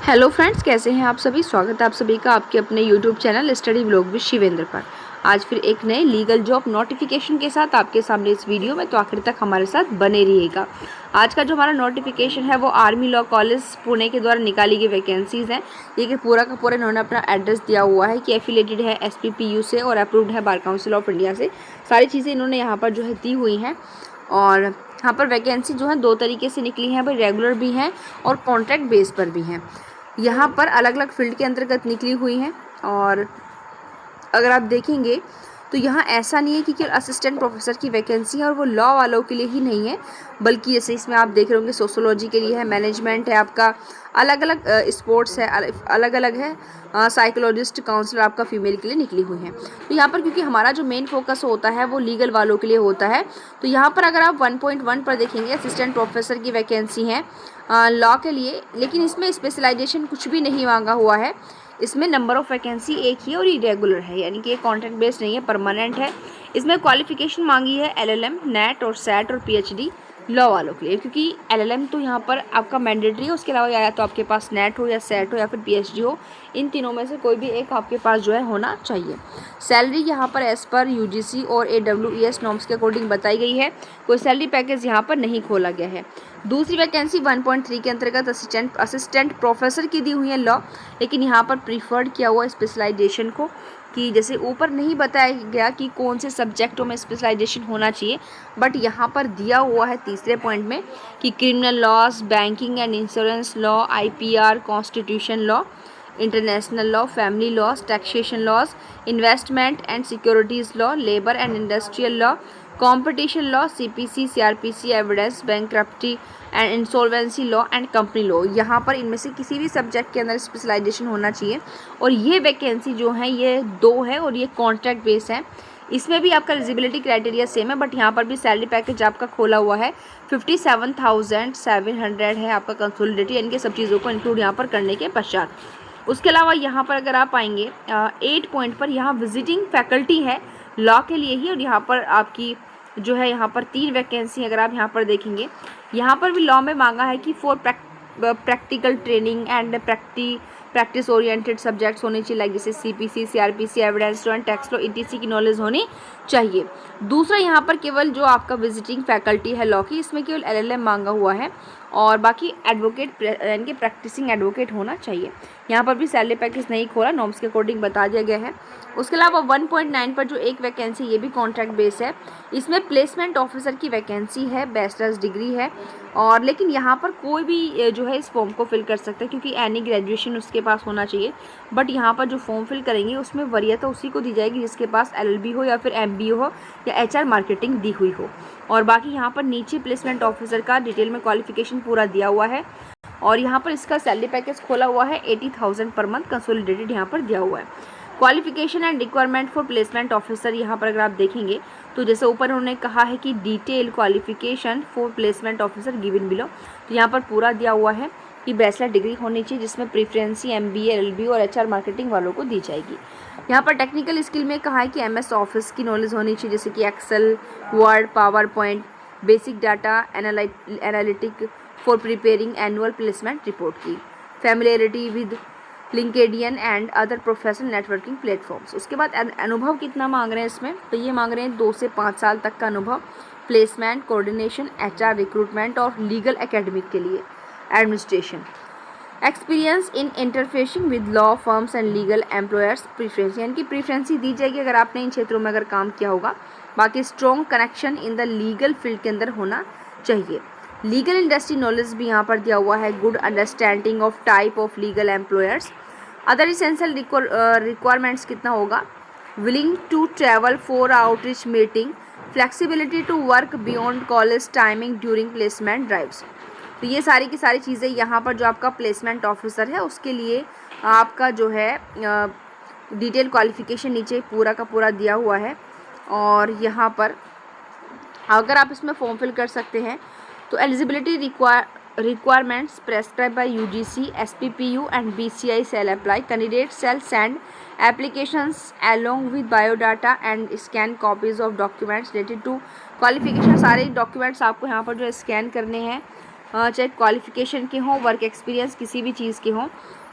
Hello friends, कैसे हैं आप सभी। स्वागत है आप सभी का आपके अपने YouTube channel study vlog with Shivendra पर। आज फिर एक नए लीगल जॉब नोटिफिकेशन के साथ आपके सामने इस वीडियो में, तो आखिर तक हमारे साथ बने रहिएगा। आज का जो हमारा नोटिफिकेशन है वो आर्मी लॉ कॉलेज पुणे के द्वारा निकाली गई वैकेंसीज़ हैं। ये कि पूरा का पूरा इन्होंने अपना एड्रेस दिया हुआ है कि एफिलेटेड है SPPU से और अप्रूव्ड है बार काउंसिल ऑफ इंडिया से। सारी चीज़ें इन्होंने यहाँ पर जो है दी हुई हैं। और यहाँ पर वैकेंसी जो है दो तरीके से निकली है भाई, रेगुलर भी हैं और कॉन्ट्रैक्ट बेस पर भी हैं। यहाँ पर अलग अलग फील्ड के अंतर्गत निकली हुई हैं। और अगर आप देखेंगे तो यहाँ ऐसा नहीं है कि केवल असिस्टेंट प्रोफेसर की वैकेंसी है और वो लॉ वालों के लिए ही नहीं है, बल्कि जैसे इसमें आप देख रहे होंगे सोशोलॉजी के लिए है, मैनेजमेंट है आपका, अलग अलग स्पोर्ट्स है, अलग अलग है, साइकोलॉजिस्ट काउंसलर आपका फीमेल के लिए निकली हुई हैं। तो यहाँ पर क्योंकि हमारा जो मेन फोकस होता है वो लीगल वालों के लिए होता है, तो यहाँ पर अगर आप 1.1 पर देखेंगे असिस्टेंट प्रोफेसर की वैकेंसी है लॉ के लिए, लेकिन इसमें स्पेशलाइजेशन कुछ भी नहीं मांगा हुआ है। इसमें नंबर ऑफ़ वैकेंसी एक ही है और इरेगुलर है, यानी कि ये कॉन्ट्रैक्ट बेस्ड नहीं है, परमानेंट है। इसमें क्वालिफिकेशन मांगी है LLM, नेट और सेट और PhD लॉ वालों के लिए, क्योंकि LLM तो यहाँ पर आपका मैंडेटरी है। उसके अलावा या तो आपके पास नेट हो या सेट हो या फिर PhD हो, इन तीनों में से कोई भी एक आपके पास जो है होना चाहिए। सैलरी यहाँ पर एज़ पर UGC और AWES नॉर्म्स के अकॉर्डिंग बताई गई है। कोई सैलरी पैकेज यहाँ पर नहीं खोला गया है। दूसरी वैकेंसी 1.3 के अंतर्गत असिस्टेंट प्रोफेसर की दी हुई है लॉ, लेकिन यहाँ पर प्रीफर्ड किया हुआ स्पेशलाइजेशन को, कि जैसे ऊपर नहीं बताया गया कि कौन से सब्जेक्टों में स्पेशलाइजेशन होना चाहिए, बट यहाँ पर दिया हुआ है तीसरे पॉइंट में कि criminal laws, banking and insurance law, IPR, constitution law, international law, family laws, taxation laws, investment and securities law, labour and industrial law, competition law, CPC, CRPC, evidence, bankruptcy and insolvency law and company law. यहाँ पर इनमें से किसी भी subject के अंदर specialisation होना चाहिए। और ये वैकेंसी जो है ये 2 है और ये कॉन्ट्रैक्ट बेस है। इसमें भी आपका एलिजिबिलिटी क्राइटेरिया सेम है, बट यहाँ पर भी सैलरी पैकेज आपका खोला हुआ है 57,700 है आपका कंसोलिडेटेड, यानी कि सब चीज़ों को इंक्लूड यहाँ पर करने के पश्चात। उसके अलावा यहाँ पर अगर आप आएंगे 8 पॉइंट पर, यहाँ विजिटिंग फैकल्टी है लॉ के लिए ही, और यहाँ पर आपकी जो है यहाँ पर 3 वैकेंसी अगर आप यहाँ पर देखेंगे, यहाँ पर भी लॉ में मांगा है कि for practical training and practice oriented subjects होने चाहिए, लाइक जैसे CPC, CRPC, evidence law and tax law, ETC की नॉलेज होनी चाहिए। दूसरा यहाँ पर केवल जो आपका विजिटिंग फैकल्टी है लॉ की, इसमें केवल LLM मांगा हुआ है और बाकी एडवोकेट यानी कि प्रैक्टिसिंग एडवोकेट होना चाहिए। यहाँ पर भी सैलरी पैकेज नहीं खोला, नॉर्म्स के अकॉर्डिंग बता दिया गया है। उसके अलावा 1.9 पर जो एक वैकेंसी, ये भी कॉन्ट्रैक्ट बेस है। इसमें प्लेसमेंट ऑफिसर की वैकेंसी है, बैचलर्स डिग्री है, और लेकिन यहाँ पर कोई भी जो है इस फॉर्म को फिल कर सकता है, क्योंकि एनी ग्रेजुएशन उसके पास होना चाहिए। बट यहाँ पर जो फॉर्म फिल करेंगे उसमें वरीयता उसी को दी जाएगी जिसके पास LLB हो या फिर MBA हो या HR मार्केटिंग दी हुई हो। और बाकी यहाँ पर नीचे प्लेसमेंट ऑफिसर का डिटेल में क्वालिफिकेशन पूरा दिया हुआ है, और यहाँ पर इसका सैलरी पैकेज खोला हुआ है 80,000 पर मंथ कंसोलिडेटेड यहाँ पर दिया हुआ है। Qualification and requirement for placement officer, यहाँ पर अगर आप देखेंगे तो जैसे ऊपर उन्होंने कहा है कि detail qualification for placement officer given below, तो यहाँ पर पूरा दिया हुआ है कि बैचलर डिग्री होनी चाहिए जिसमें प्रेफरेंसी MBA, LLB और HR मार्केटिंग वालों को दी जाएगी। यहाँ पर टेक्निकल स्किल में कहा है कि MS ऑफिस की नॉलेज होनी चाहिए, जैसे कि Excel, Word, PowerPoint, basic data analytic for preparing annual placement report की, familiarity with LinkedIn and other professional networking platforms. उसके बाद अनुभव कितना मांग रहे हैं इसमें, तो ये मांग रहे हैं 2 से 5 साल तक का अनुभव प्लेसमेंट, कोऑर्डिनेशन, HR, रिक्रूटमेंट और लीगल एकेडमिक के लिए administration. Experience in interfacing with law firms and legal employers preference, यानी कि प्रीफरेंसी दी जाएगी अगर आपने इन क्षेत्रों में अगर काम किया होगा। बाकी strong connection in the legal field के अंदर होना चाहिए। लीगल इंडस्ट्री नॉलेज भी यहाँ पर दिया हुआ है, good understanding of type of legal employers. Other essential requirements कितना होगा, willing to travel for outreach meeting, flexibility to work beyond college timing during placement drives. तो ये सारी की सारी चीज़ें यहाँ पर जो आपका प्लेसमेंट ऑफिसर है उसके लिए आपका जो है डिटेल क्वालिफिकेशन नीचे पूरा का पूरा दिया हुआ है। और यहाँ पर अगर आप इसमें फॉर्म फिल कर सकते हैं तो eligibility requirements prescribed by UGC, SPPU and BCI shall apply. Candidates shall send applications along with biodata and scan copies of documents related to qualification। सारे डॉक्यूमेंट्स आपको यहाँ पर जो स्कैन करने हैं चाहे क्वालिफ़िकेशन के हों, वर्क एक्सपीरियंस किसी भी चीज़ के हों।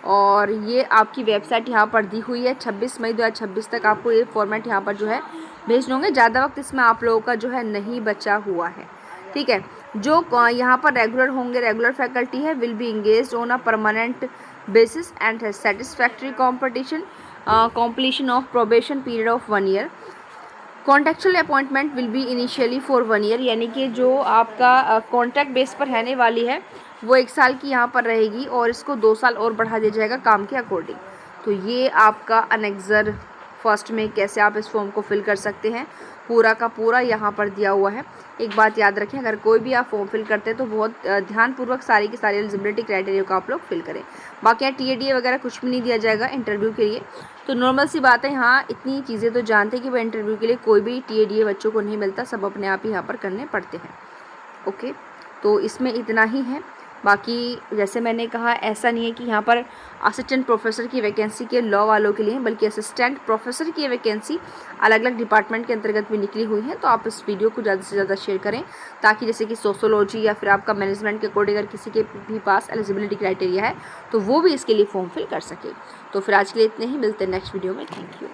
और ये आपकी वेबसाइट यहाँ पर दी हुई है। 26 मई 2026 तक आपको ये फॉर्मेट यहाँ पर जो है भेजने होंगे। ज़्यादा वक्त इसमें आप लोगों का जो है नहीं बचा हुआ है, ठीक है। जो यहाँ पर रेगुलर होंगे, रेगुलर फैकल्टी है, will be engaged on a permanent basis and has satisfactory completion of probation period of 1 year. Contractual appointment will be initially for 1 year, यानी कि जो आपका कॉन्ट्रैक्ट बेस पर रहने वाली है वो 1 साल की यहाँ पर रहेगी और इसको 2 साल और बढ़ा दिया जाएगा काम के अकॉर्डिंग। तो ये आपका अनेक्सर फर्स्ट में कैसे आप इस फॉर्म को फिल कर सकते हैं पूरा का पूरा यहाँ पर दिया हुआ है। एक बात याद रखें, अगर कोई भी आप फॉर्म फिल करते हैं तो बहुत ध्यानपूर्वक सारी की सारी एलिजिबिलिटी क्राइटेरिया को आप लोग फिल करें। बाकी यहाँ TADA वगैरह कुछ भी नहीं दिया जाएगा इंटरव्यू के लिए। तो नॉर्मल सी बात है, यहाँ इतनी चीज़ें तो जानते हैं कि वो इंटरव्यू के लिए कोई भी TADA बच्चों को नहीं मिलता, सब अपने आप ही यहाँ पर करने पड़ते हैं। ओके, तो इसमें इतना ही है। बाकी जैसे मैंने कहा, ऐसा नहीं है कि यहाँ पर असिस्टेंट प्रोफेसर की वैकेंसी के लॉ वालों के लिए, बल्कि असिस्टेंट प्रोफेसर की वैकेंसी अलग अलग डिपार्टमेंट के अंतर्गत भी निकली हुई है। तो आप इस वीडियो को ज़्यादा से ज़्यादा शेयर करें, ताकि जैसे कि सोशोलॉजी या फिर आपका मैनेजमेंट के अकॉर्डिंग अगर किसी के भी पास एलिजिबिलिटी क्राइटेरिया है तो वो भी इसके लिए फॉर्म फिल कर सके। तो फिर आज के लिए इतने ही, मिलते हैं नेक्स्ट वीडियो में। Thank you.